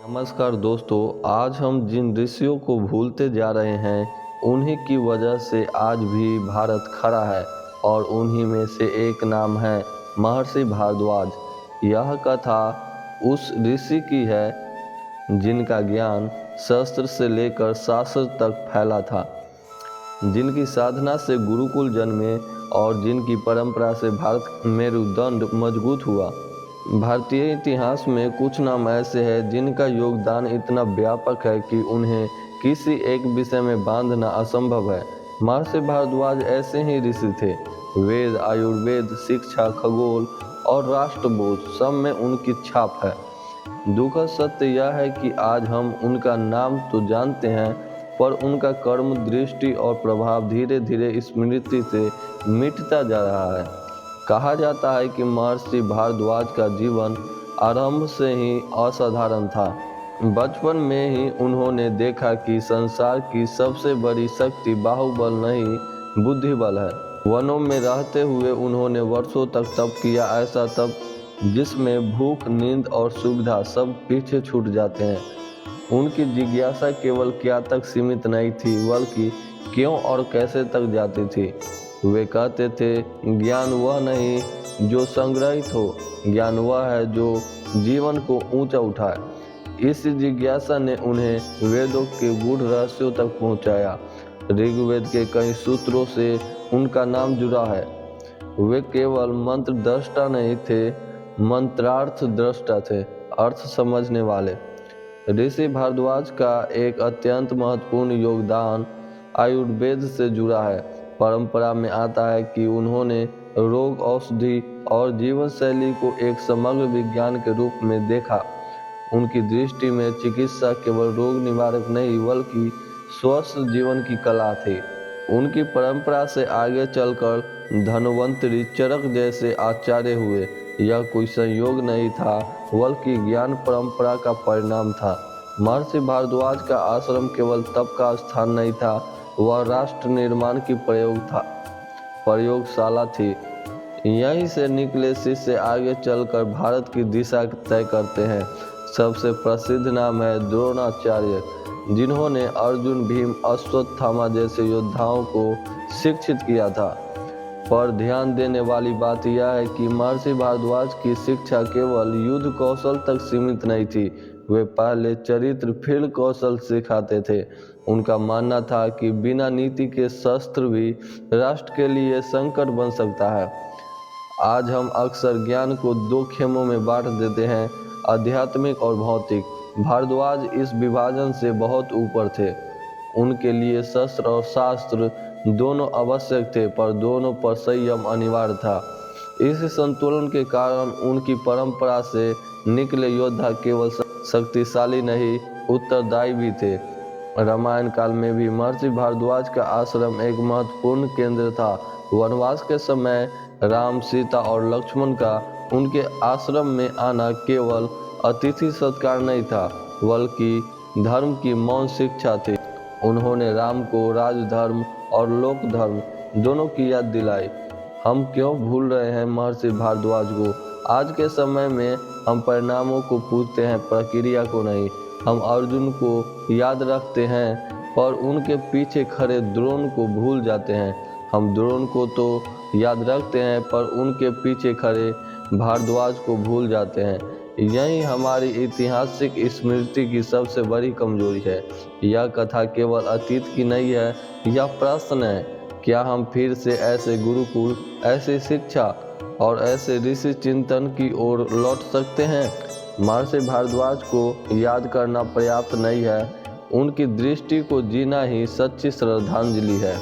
नमस्कार दोस्तों, आज हम जिन ऋषियों को भूलते जा रहे हैं उन्हीं की वजह से आज भी भारत खड़ा है और उन्हीं में से एक नाम है महर्षि भारद्वाज। यह कथा उस ऋषि की है जिनका ज्ञान शस्त्र से लेकर शास्त्र तक फैला था, जिनकी साधना से गुरुकुल जन्मे और जिनकी परंपरा से भारत मेरुदंड मजबूत हुआ। भारतीय इतिहास में कुछ नाम ऐसे हैं जिनका योगदान इतना व्यापक है कि उन्हें किसी एक विषय में बांधना असंभव है। महर्षि भारद्वाज ऐसे ही ऋषि थे। वेद, आयुर्वेद, शिक्षा, खगोल और राष्ट्रबोध सब में उनकी छाप है। दुखद सत्य यह है कि आज हम उनका नाम तो जानते हैं, पर उनका कर्म, दृष्टि और प्रभाव धीरे धीरे स्मृति से मिटता जा रहा है। कहा जाता है कि महर्षि भारद्वाज का जीवन आरंभ से ही असाधारण था। बचपन में ही उन्होंने देखा कि संसार की सबसे बड़ी शक्ति बाहुबल नहीं, बुद्धिबल है। वनों में रहते हुए उन्होंने वर्षों तक तप किया, ऐसा तप जिसमें भूख, नींद और सुविधा सब पीछे छूट जाते हैं। उनकी जिज्ञासा केवल क्या तक सीमित नहीं थी, बल्कि क्यों और कैसे तक जाती थी। वे कहते थे, ज्ञान वह नहीं जो संग्रहित हो, ज्ञान वह है जो जीवन को ऊंचा उठाए। इस जिज्ञासा ने उन्हें वेदों के गूढ़ रहस्यों तक पहुंचाया। ऋग्वेद के कई सूत्रों से उनका नाम जुड़ा है। वे केवल मंत्र दृष्टा नहीं थे, मंत्रार्थ दृष्टा थे, अर्थ समझने वाले। ऋषि भारद्वाज का एक अत्यंत महत्वपूर्ण योगदान आयुर्वेद से जुड़ा है। परंपरा में आता है कि उन्होंने रोग, औषधि और जीवन शैली को एक समग्र विज्ञान के रूप में देखा। उनकी दृष्टि में चिकित्सा केवल रोग निवारक नहीं, बल्कि स्वस्थ जीवन की कला थी। उनकी परंपरा से आगे चलकर धन्वंतरि, चरक जैसे आचार्य हुए। यह कोई संयोग नहीं था, बल्कि ज्ञान परंपरा का परिणाम था। महर्षि भारद्वाज का आश्रम केवल तप का स्थान नहीं था, वह राष्ट्र निर्माण की प्रयोगशाला थी। यहीं से निकले शिष्य आगे चलकर भारत की दिशा तय करते हैं। सबसे प्रसिद्ध नाम है द्रोणाचार्य, जिन्होंने अर्जुन, भीम, अश्वत्थामा जैसे योद्धाओं को शिक्षित किया था। पर ध्यान देने वाली बात यह है कि महर्षि भारद्वाज की शिक्षा केवल युद्ध कौशल तक सीमित नहीं थी। वे पहले चरित्र, फील्ड कौशल सिखाते थे। उनका मानना था कि बिना नीति के शस्त्र भी राष्ट्र के लिए संकट बन सकता है। आज हम अक्सर ज्ञान को दो खेमों में बांट देते हैं, आध्यात्मिक और भौतिक। भारद्वाज इस विभाजन से बहुत ऊपर थे। उनके लिए शस्त्र और शास्त्र दोनों आवश्यक थे, पर दोनों पर संयम अनिवार्य था। इस संतुलन के कारण उनकी परंपरा से निकले योद्धा केवल शक्तिशाली नहीं, उत्तरदायी भी थे। रामायण काल में भी महर्षि भारद्वाज का आश्रम एक महत्वपूर्ण केंद्र था। वनवास के समय राम, सीता और लक्ष्मण का उनके आश्रम में आना केवल अतिथि सत्कार नहीं था, बल्कि धर्म की मौन शिक्षा थी। उन्होंने राम को राजधर्म और लोक धर्म दोनों की याद दिलाई। हम क्यों भूल रहे हैं महर्षि भारद्वाज को? आज के समय में हम परिणामों को पूछते हैं, प्रक्रिया को नहीं। हम अर्जुन को याद रखते हैं, पर उनके पीछे खड़े द्रोण को भूल जाते हैं। हम द्रोण को तो याद रखते हैं, पर उनके पीछे खड़े भारद्वाज को भूल जाते हैं। यही हमारी ऐतिहासिक स्मृति की सबसे बड़ी कमजोरी है। यह कथा केवल अतीत की नहीं है, यह प्रश्न है, क्या हम फिर से ऐसे गुरुकुल, ऐसी शिक्षा और ऐसे ऋषि चिंतन की ओर लौट सकते हैं? महर्षि भारद्वाज को याद करना पर्याप्त नहीं है, उनकी दृष्टि को जीना ही सच्ची श्रद्धांजलि है।